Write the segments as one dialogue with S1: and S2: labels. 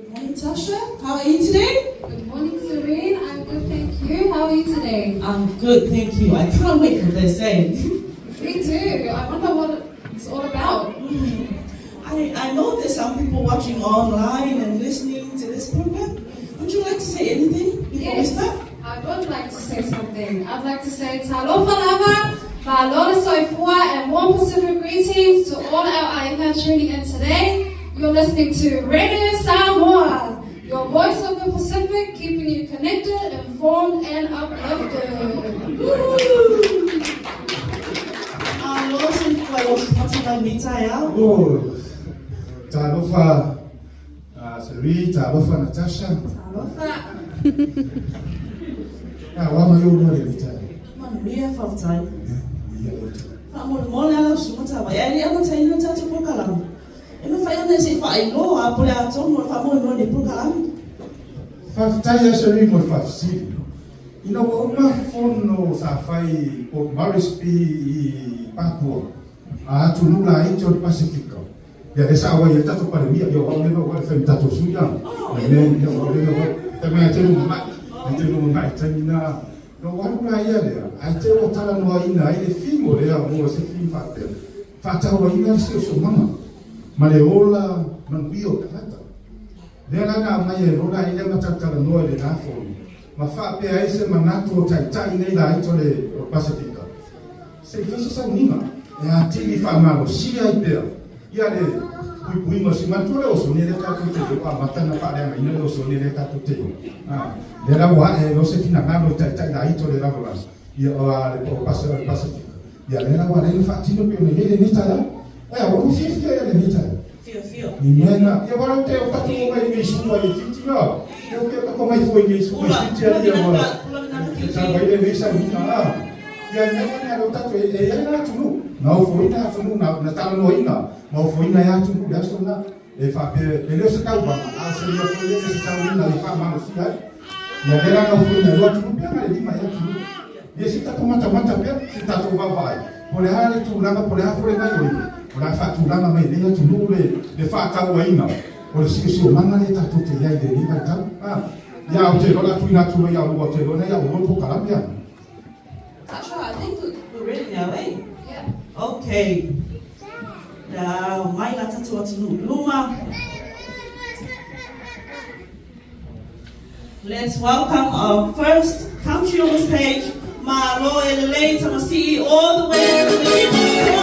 S1: Good morning, Tasha. How are you today?
S2: Good morning, Serene. I'm good, thank you. How are you today?
S1: I'm good, thank you. I can't wait for what they're saying.
S2: Me too. I wonder what it's all about.
S1: I know there's some people watching online and listening to this program. Would you like to say anything before we start?
S2: I would like to say something. I'd like to say talofa lava, ba'alola soifua, and warm Pacific greetings to all our Aina tuning in today. You're listening to Radio Samoa, your voice of the Pacific, keeping you connected, informed, and uplifted.
S3: Talofa Seri, talofa Natasha.
S2: Talofa.
S3: Wama yo no le lita.
S1: Man, we have of time.
S3: Yeah, lita.
S1: Famol mola sumata ba. Yani amata ino tatu pokalam. Ema fayone se fa ilo apole atomo famol no le pokalam.
S3: Taya Seri mo fafsi. Ina uma fono sa fai o Marispi Papua. Tunula ito Pacifico. Ya esa awa ya tatu para mia yo wale no wale fem tatu suya. Ne yo wale no tamai tenu ma. Tenu ma tamina. No wale ya le. Ai te o tala no ina ile fimo le mo se fim fate. Fata o ina se mama. Maleola manguio kata. Le na mai rola ile matata no le na fo. Ma fa pe ai se manato tai nei la ito le Pacifico. Se fisa sa nima. Ya tini famalo sia idea. Ya le pui mo si matore o so ne le tatu te ko matana pa le mai no so ne le tatu te. Le la wa no se fina ngalo tai la ito le la vola. Ya o le po pasa ya le la wa le fa tino pe ne le ni tala. Ya o si fi ya le ni tala.
S1: Fio.
S3: Ni mena ya wa te o patu mai mi su mai fiti ya. Ya ke ko mai foi ni su mai fiti ya ya wa. Ya vai le mi sa ni na. Ya nyanya lo tatu ya na tunu. Mau foi na tunu na tala no ina. Mau foi na ya tunu ya sona. E fa pe le se ka ba. A se ya foi le se sa ina le fa ma si ya. Ya era no foi na lo tunu pe na le ma ya tunu. Ye si ta mata pe si ta to va vai. Pole ha le tu langa pole ha foi na yo. Pole fa tu langa mai le tunu le fa ka wa ina. Pole si si o manga le ta tu te ya de ni ka ta. Ya o te lo la tu ina tu ya o te lo na ya o po kala ya.
S1: Tasha, I think we're ready now, eh?
S2: Yeah.
S1: Okay. Now, my lata to Atunu. Luma. Let's welcome our first country on the stage, Malo Elele Tamasi, all the way from the Kenya.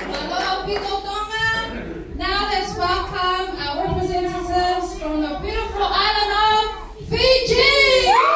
S2: Hello, people Tonga. Now let's welcome our representatives from the beautiful island of Fiji.
S4: Yeah.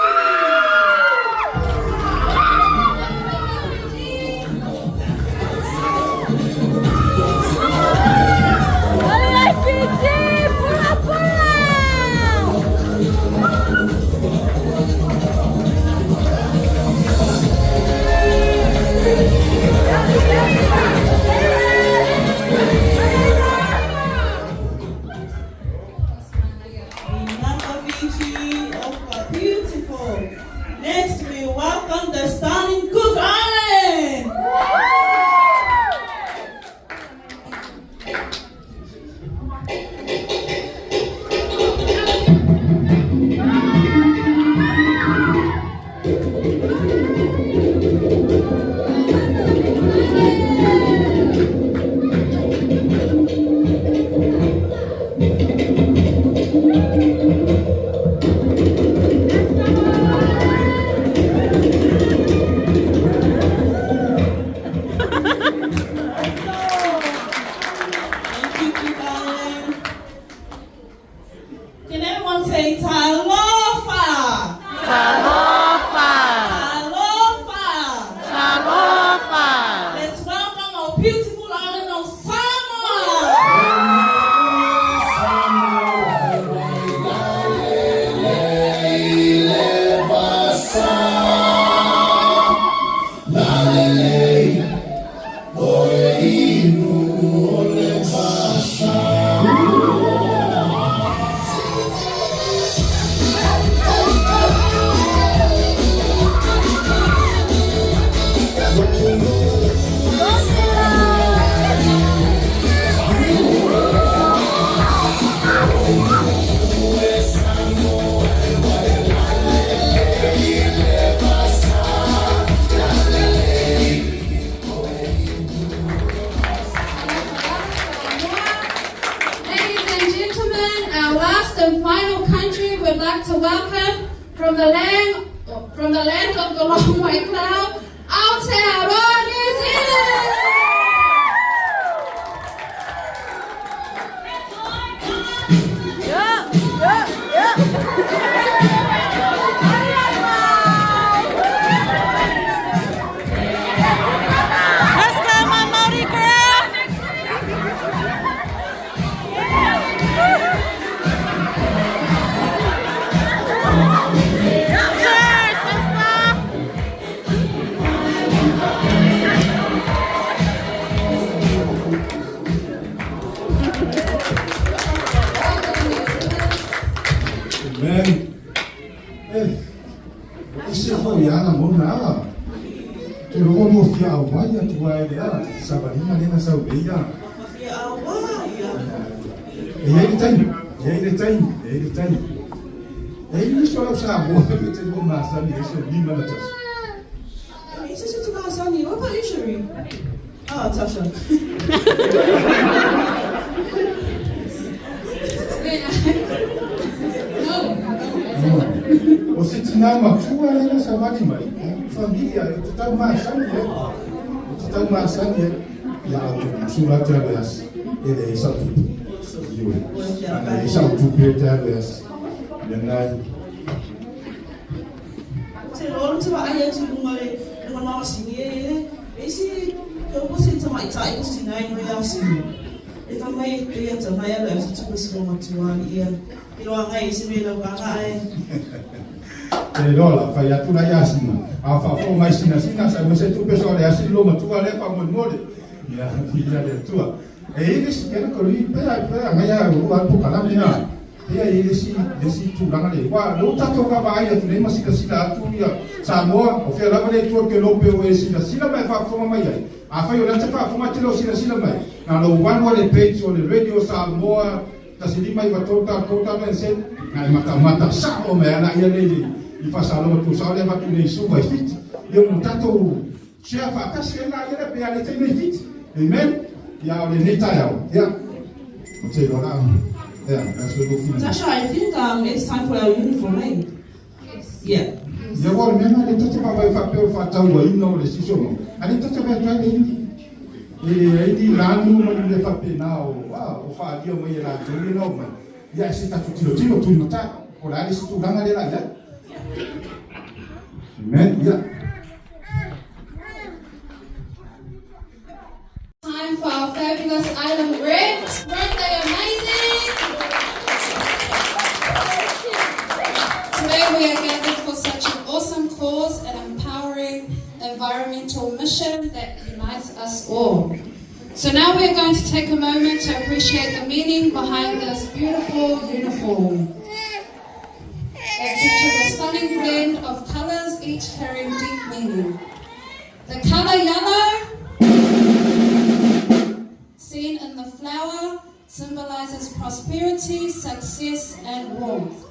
S1: beautiful island of Samoa.
S2: And final country we'd like to welcome from the land of the long white cloud, Aotearoa, New Zealand.
S4: Let's go, my Māori girl!
S3: Amen. Isi fo yana mona. Te ro mo fia wa ya tu wa ya sabalina lena sa ubeia.
S1: Mafia awa, ia.
S3: Ele tem. Ele só sabe o que tem bom na sabe isso lima na tas.
S1: Isso é tudo que eu What about you, Sherry? Ah, Tasha.
S3: Você tinha uma tua lena sabali mai. Família, tu tá mais sabe. Tu tá mais sabe. Ya tu surat terus. Ele é satu. Ana satu terus. Dengan
S1: Te lolo te wa ai atu ngale ngana sini esi ko se te mai tai ko sinai no ya sini. E fa mai te ata mai ala se tu se mo tuani ia. Ilo ngai se me lo ka ai.
S3: Te lola fa ya tu na ya sini. A fa fo mai sina sa mo se tu peso le asilo lo mo tu ale pa mo mo. Ya de tua. E ele se quer ko ri pera mai ya ru an pu kala mina. Ia ele si tu langa le wa lo tato ka ba ia tu le masika sila tu ia Samoa o fe lava le tu ke lo pe o sila mai fa fo mai ai a fa yo la fa fo mai tilo sila mai na lo wan wa le page o le radio Samoa ta sili mai va tota ben sen na mata sa o me ana ia le I fa sa lo tu sa le va tu le su vai fit yo no tato sia fa ta sila ia pe ale te me fit amen ya o le neta ya o te lo la. Yeah, that's what we'll finish.
S1: Tasha, I think it's time for our uniform, eh?
S2: Yes.
S1: Yeah.
S3: Ya wala mena le tata ba vai fa pe fa tau wa ino le sisono. Ali tata ba trai ni. Di lanu mo le fa pe na o fa dia mo ia la tu no ma. Ya si ta tu tilo tu mata. O la si tu langa le la ya. Amen. Ya.
S2: Time for our fabulous Island Reds. Weren't they amazing? Today we are gathered for such an awesome cause and empowering environmental mission that unites us all. So now we are going to take a moment to appreciate the meaning behind this beautiful uniform. It features a stunning blend of colours, each carrying deep meaning. The colour yellow, seen in the flower, symbolizes prosperity, success, and warmth.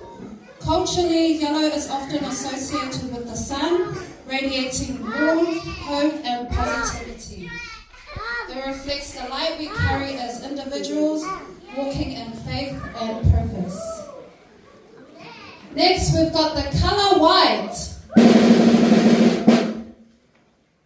S2: Culturally, yellow is often associated with the sun, radiating warmth, hope, and positivity. It reflects the light we carry as individuals, walking in faith and purpose. Next, we've got the color white.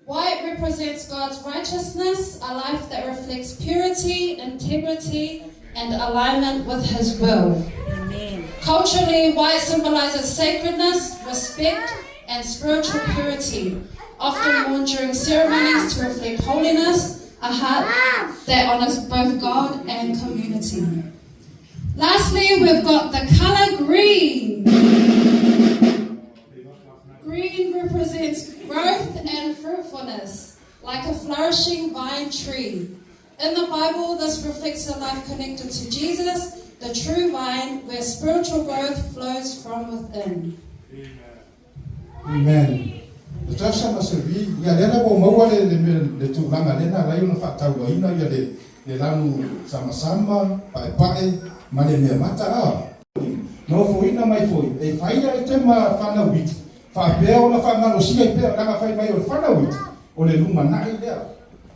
S2: White represents God's righteousness, a life that reflects purity, integrity, and alignment with His will.
S4: Amen.
S2: Culturally, white symbolizes sacredness, respect, and spiritual purity, often worn during ceremonies to reflect holiness, a heart that honors both God and community. Lastly, we've got the color green. Green represents growth and fruitfulness, like a flourishing vine tree. In the Bible, this reflects a life connected to Jesus, the true vine, where spiritual growth flows from within.
S3: Amen. The church must be ya lena bo maua le tu langa lena la yuna fatau wa ina ya le lanu sama pai mane me mata a. No fo ina mai foi e faia e tema fana wit. Fa beo na fa ngalo sia e beo na fa mai o fana wit. O le luma na idea.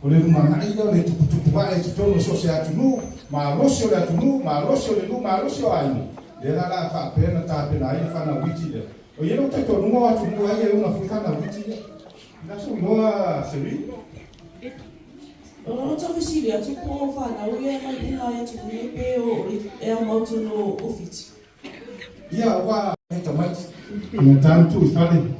S3: O le luma na idea le tupu ba e tono so se atunu ma rosio le atunu ma rosio le luma ma rosio ai. Le la fa pena ta pena ai fana wit le. O yelo te to nunga watu nunga ye una fukana witi ya. Naso noa seri.
S1: O tafu siri atu ko fa na o ye mai ina ya tu ne pe o e a mautu no ofiti.
S3: Ia wa eta mai. Ina tantu ifale.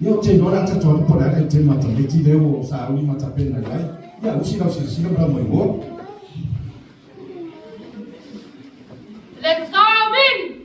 S3: Yo te dora te to po la te mata leti le o sa uli mata pena lai. Ia usi la bra mai wo.
S5: Let's all win.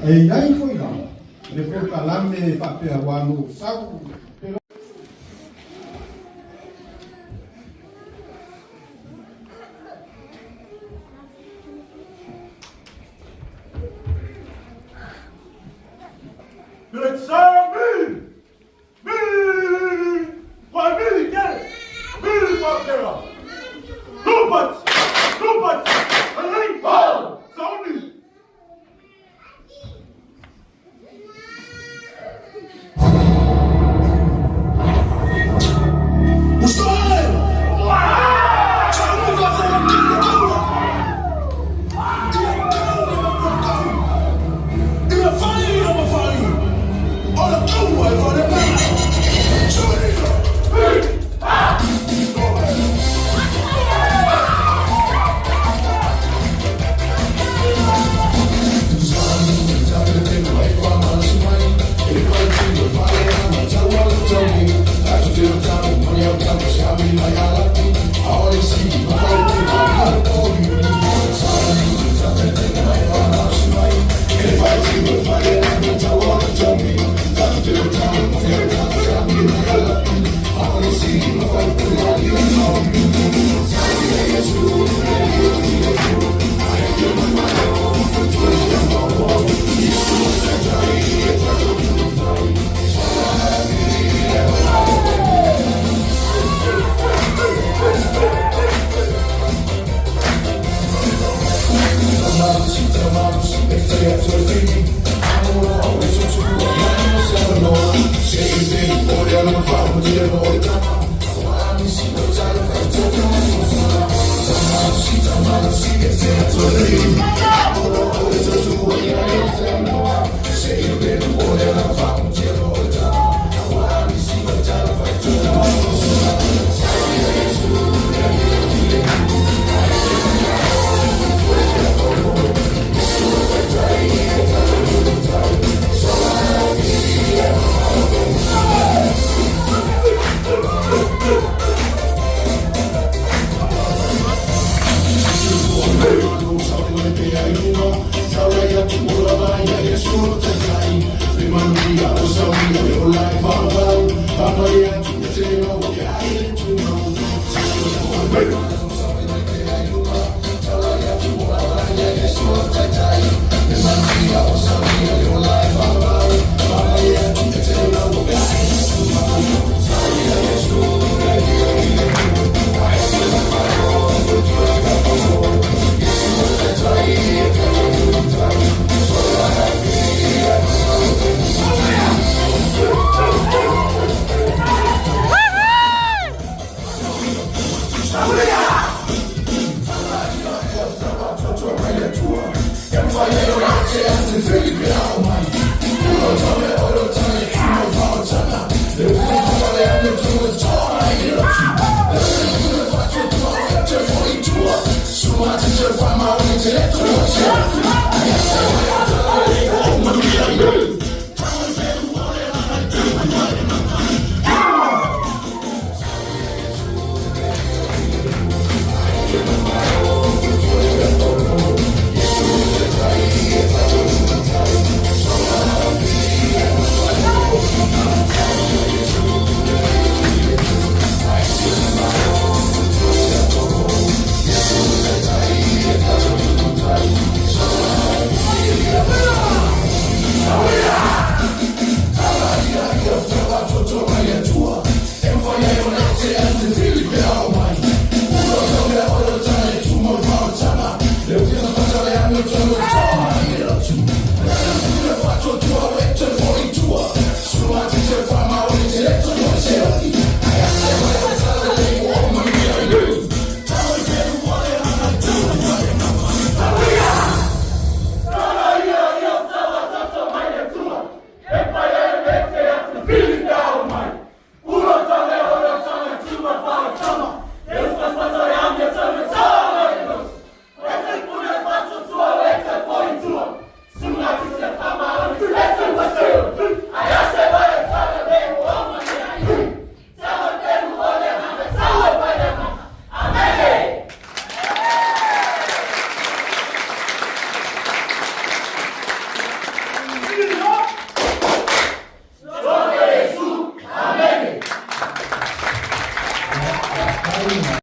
S3: E ai foi lá. Depois calame papel wanu sabu.
S6: Let's serve me! Me! Why me? Get it! Me up there! Rupert! Rupert! Elite ball! Sony!
S7: Oh, 谁人我的房间。